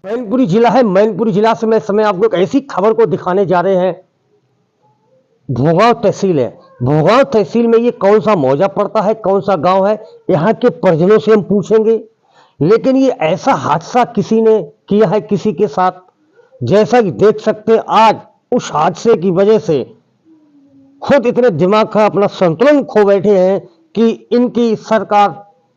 मैनपुरी जिला है। मैनपुरी जिला से मैं समय आपको एक ऐसी खबर को दिखाने जा रहे हैं। भोगांव तहसील है। भोगांव तहसील में ये कौन सा मौजा पड़ता है, कौन सा गांव है, यहाँ के परिजनों से हम पूछेंगे। लेकिन ये ऐसा हादसा किसी ने किया है किसी के साथ, जैसा कि देख सकते हैं आज उस हादसे की वजह से खुद इतने दिमाग का अपना संतुलन खो बैठे हैं कि इनकी सरकार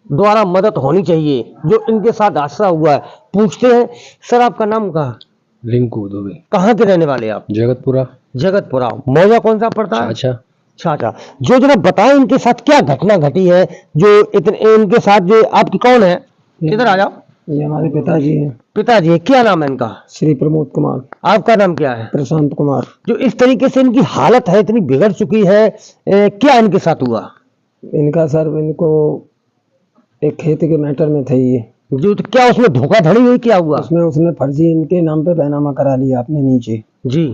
द्वारा मदद होनी चाहिए। जो इनके साथ हादसा हुआ है, पूछते हैं। सर, आपका नाम कहाँ? रिंकू दुबे। कहाँ के रहने वाले आप? जगतपुरा। जगतपुरा। मौजा कौन सा पड़ता है? अच्छा छाछा। जो जरा बताएं इनके साथ क्या घटना घटी है, जो इतने इनके साथ जो आपकी कौन है? किधर आ जाओ। ये हमारे पिताजी हैं। पिताजी, क्या नाम है इनका? श्री प्रमोद कुमार। आपका नाम क्या है? प्रशांत कुमार। जो इस तरीके से इनकी हालत है, इतनी बिगड़ चुकी है, क्या इनके साथ हुआ? इनका सर, इनको एक खेत के मैटर में थे ये। जो तो क्या उसमें धोखाधड़ी हुई, क्या हुआ? उसमें उसने फर्जी इनके नाम पे बैनामा करा लिया अपने नीचे, जी।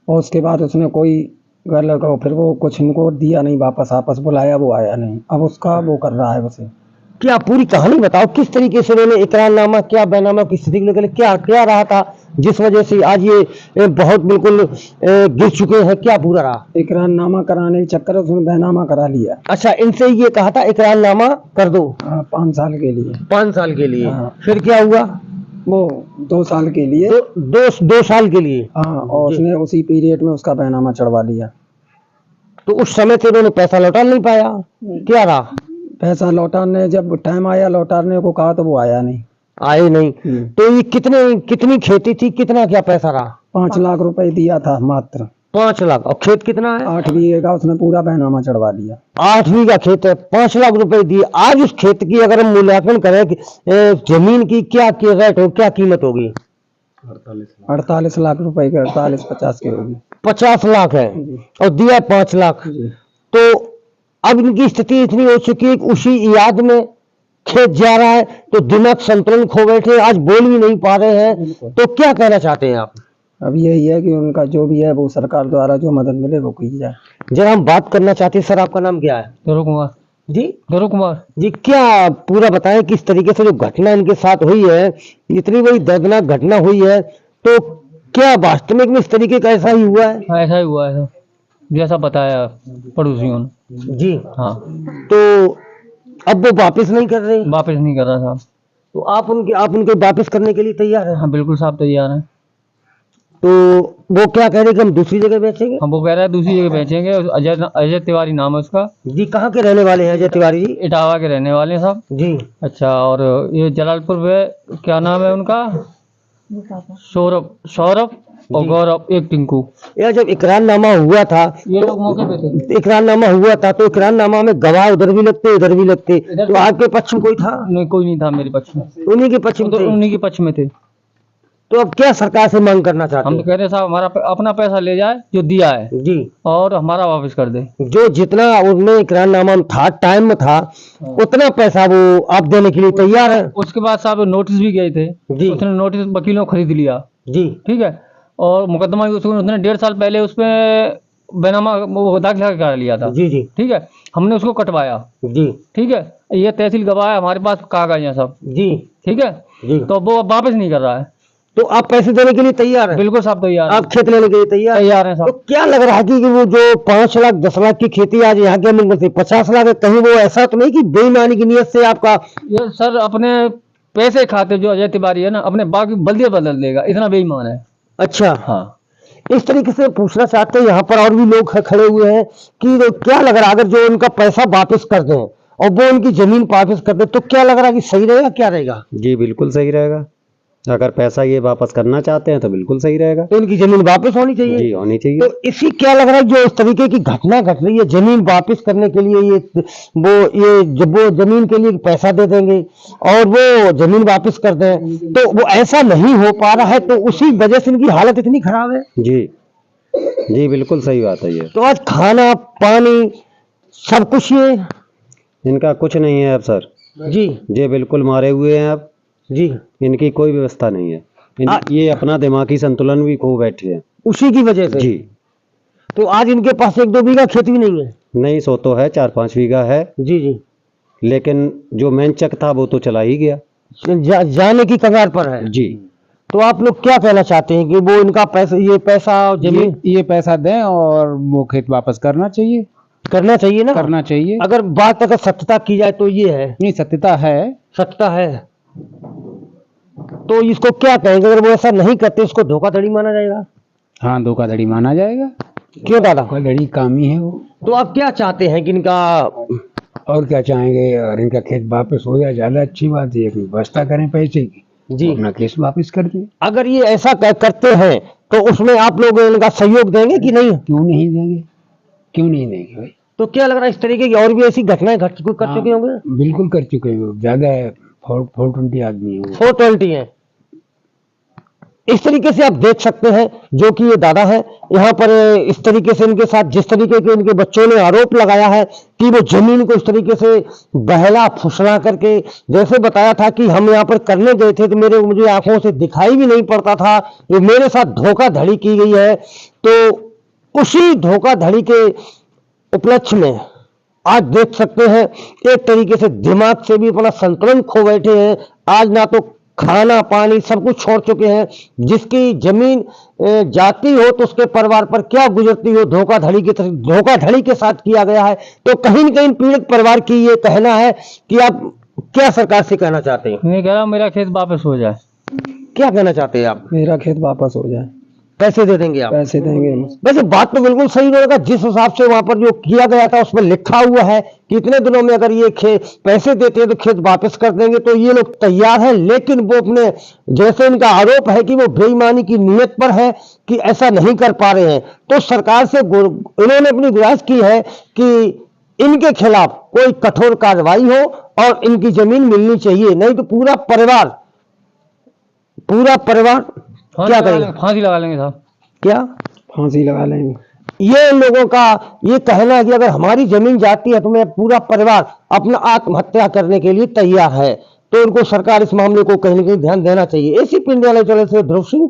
और उसके बाद उसने कोई घर लगा, फिर वो कुछ इनको दिया नहीं वापस, आपस बुलाया वो आया नहीं। अब उसका वो कर रहा है उसे। क्या पूरी कहानी बताओ, किस तरीके से उन्होंने इकरारनामा, क्या बैनामा की स्थिति को लेकर क्या क्या रहा था जिस वजह से आज ये बहुत बिल्कुल गिर चुके हैं? क्या पूरा रहा? इकरारनामा कराने के चक्कर में उसने बैनामा करा लिया। अच्छा, इनसे ये कहा था इकरारनामा कर दो 5 साल के लिए। 5 साल के लिए। हाँ। फिर क्या हुआ? वो 2 साल के लिए। दो साल के लिए। हाँ, और उसने उसी पीरियड में उसका बैनामा चढ़वा लिया। तो उस समय से उन्होंने पैसा लौटा नहीं पाया, क्या रहा? पैसा लौटाने जब टाइम आया लौटाने को कहा तो वो आया नहीं। आए नहीं। तो ये कितनी खेती थी, कितना क्या पैसा रहा? 5 लाख रुपए दिया था मात्र। 5 लाख। और खेत कितना है? 8 बीघे का उसने पूरा बैनामा चढ़वा लिया। 8 बीघा खेत है, 5 लाख रुपए दिए। आज उस खेत की अगर हम मूल्यांकन करें कि जमीन की क्या रेट हो, क्या कीमत होगी? 48 लाख रुपए के, 48-50 के होगी। 50 लाख है और दिया 5 लाख। तो अब इनकी स्थिति इतनी हो चुकी है कि उसी याद में खेत जा रहा है तो दिमाग संतुलन खो बैठे, आज बोल भी नहीं पा रहे हैं। तो क्या कहना चाहते हैं आप? अब यही है कि उनका जो भी है वो सरकार द्वारा जो मदद मिले वो की जाए। जरा हम बात करना चाहते हैं। सर, आपका नाम क्या है? गौरव कुमार जी। गौरव कुमार जी, क्या पूरा बताएं किस तरीके से जो घटना इनके साथ हुई है, इतनी बड़ी दर्दनाक घटना हुई है, तो क्या वास्तविक में इस तरीके का ऐसा ही हुआ है? ऐसा ही हुआ है जैसा बताया पड़ोसियों ने। जी। हाँ, तो अब वो वापस नहीं कर रहे? वापस नहीं कर रहा साहब। तो आप उनके वापस करने के लिए तैयार हैं? हाँ बिल्कुल साहब, तैयार हैं। तो वो क्या कह रहे हैं कि हम दूसरी जगह बेचेंगे? हम वो कह रहे हैं दूसरी जगह बेचेंगे। अजय तिवारी नाम है उसका। जी। कहाँ के रहने वाले हैं अजय तिवारी जी? इटावा के रहने वाले हैं साहब। जी। अच्छा, और ये जलालपुर में क्या नाम है उनका? सौरभ और गौरव, एक टिंकू। यार, जब इकरारनामा हुआ था, ये लोग मौके पे थे। इकरारनामा हुआ था तो इकरारनामा में गवाह उधर भी लगते इधर भी लगते, तो आपके पक्ष में कोई था? नहीं, कोई नहीं था मेरे पक्ष में। उन्हीं के पक्ष में तो थे? उन्हीं के पक्ष में थे। तो अब क्या सरकार से मांग करना चाहते हम तो हैं? कह रहे साहब हमारा अपना पैसा ले जाए जो दिया है, जी। और हमारा वापस कर दे। जो जितना उनमें इकरारनामा में था, टाइम में था, उतना पैसा वो आप देने के लिए तैयार है? उसके बाद साहब नोटिस भी गए थे। जी। उसने नोटिस वकीलों को खरीद लिया। जी। ठीक है, और मुकदमा भी उसने 1.5 साल पहले उसमें बैनामा वो दाखिला कर लिया था। जी। जी। ठीक है, हमने उसको कटवाया। जी। ठीक है, ये तहसील गवाह है, हमारे पास कागज हैं सब। जी। ठीक है, जी। तो वो अब वापस नहीं कर रहा है। तो आप पैसे देने के लिए तैयार हैं? बिल्कुल साहब तैयार। आप खेत लेने के लिए तैयार हैं तो साहब। क्या लग रहा है कि वो जो 5 लाख 10 लाख की खेती आज यहाँ के मुल्क से 50 लाख है, कहीं वो ऐसा तो नहीं कि बेईमानी की नीयत से आपका? ये सर अपने पैसे खाते जो अजय तिवारी है ना, अपने बाकी बल्दिया बदल देगा, इतना बेईमान है। अच्छा। हाँ, इस तरीके से पूछना चाहते हैं, यहाँ पर और भी लोग खड़े हुए हैं कि क्या लग रहा है अगर जो उनका पैसा वापस कर दें और वो उनकी जमीन वापस कर दे तो क्या लग रहा है कि सही रहेगा, क्या रहेगा? जी बिल्कुल सही रहेगा। अगर पैसा ये वापस करना चाहते हैं तो बिल्कुल सही रहेगा। तो उनकी जमीन वापस होनी चाहिए? जी होनी चाहिए। तो इसी क्या लग रहा है जो इस तरीके की घटना घट रही है, जमीन वापस करने के लिए जब वो जमीन के लिए पैसा दे देंगे और वो जमीन वापस कर दें, तो वो ऐसा नहीं हो पा रहा है, तो उसी वजह से इनकी हालत इतनी खराब है। जी जी बिल्कुल सही बात है ये। तो आज खाना पानी सब कुछ ये इनका कुछ नहीं है अब सर जी। ये बिल्कुल मारे हुए हैं अब जी। इनकी कोई व्यवस्था नहीं है। ये अपना दिमागी संतुलन भी खो बैठे हैं उसी की वजह से। जी। तो आज इनके पास 1-2 बीघा खेत भी नहीं है? नहीं, सो तो है 4-5 बीघा है। जी। जी। लेकिन जो मेन चक था वो तो चला ही गया। जाने की कगार पर है। जी। तो आप लोग क्या कहना चाहते हैं कि वो इनका पैसा, ये पैसा जमीन ये पैसा दें और वो खेत वापस करना चाहिए, करना चाहिए ना? करना चाहिए। अगर बात अगर सत्यता की जाए तो ये है, नहीं, सत्यता है। सत्यता है तो इसको क्या कहेंगे? अगर वो ऐसा नहीं करते इसको धोखाधड़ी माना जाएगा? हाँ, धोखाधड़ी माना जाएगा। क्यों दादा? धोखाधड़ी काम ही है वो। तो आप क्या चाहते हैं कि इनका, और क्या चाहेंगे, और इनका खेत वापस हो जाए ज्यादा अच्छी बात है। व्यवस्था करें पैसे की, जी, अपना केस वापस कर दें। अगर ये ऐसा करते हैं तो उसमें आप लोग इनका सहयोग देंगे कि नहीं? क्यों नहीं देंगे, क्यों नहीं देंगे भाई। तो क्या लग रहा है इस तरीके की और भी ऐसी घटनाएं कर चुके होंगे? बिल्कुल कर चुके हैं, ज्यादा 420 आदमी है वो। 420 है। इस तरीके से आप देख सकते हैं जो कि ये दादा है यहाँ पर, इस तरीके से इनके साथ जिस तरीके के इनके बच्चों ने आरोप लगाया है कि वो जमीन को इस तरीके से बहला फुसला करके, जैसे बताया था कि हम यहाँ पर करने गए थे तो मुझे आंखों से दिखाई भी नहीं पड़ता था, ये मेरे साथ धोखाधड़ी की गई है। तो उसी धोखाधड़ी के उपलक्ष्य में आज देख सकते हैं एक तरीके से दिमाग से भी अपना संतुलन खो बैठे हैं। आज ना तो खाना पानी सब कुछ छोड़ चुके हैं। जिसकी जमीन जाती हो तो उसके परिवार पर क्या गुजरती हो, धोखाधड़ी के साथ किया गया है। तो कहीं न कहीं पीड़ित परिवार की ये कहना है कि आप क्या सरकार से कहना चाहते हैं? मैं कह रहा हूँ मेरा खेत वापस हो जाए। क्या कहना चाहते हैं आप? मेरा खेत वापस हो जाए। पैसे दे देंगे आप? पैसे देंगे। वैसे बात तो बिल्कुल सही रहेगा, जिस हिसाब से वहां पर जो किया गया था उसमें लिखा हुआ है कि इतने दिनों में अगर ये पैसे देते हैं तो खेत वापस कर देंगे, तो ये लोग तैयार हैं। लेकिन वो अपने, जैसे इनका आरोप है कि वो बेईमानी की नीयत पर है कि ऐसा नहीं कर पा रहे हैं, तो सरकार से इन्होंने अपनी गुजारिश की है कि इनके खिलाफ कोई कठोर कार्रवाई हो और इनकी जमीन मिलनी चाहिए, नहीं तो पूरा परिवार क्या करेगा? फांसी लगा लेंगे साहब। क्या फांसी लगा लेंगे। ये इन लोगों का ये कहना है कि अगर हमारी जमीन जाती है तो मैं पूरा परिवार अपना आत्महत्या करने के लिए तैयार है। तो उनको सरकार इस मामले को कहीं ना कहीं ध्यान देना चाहिए। ऐसी पिंड वाले चले से ध्रुव सिंह।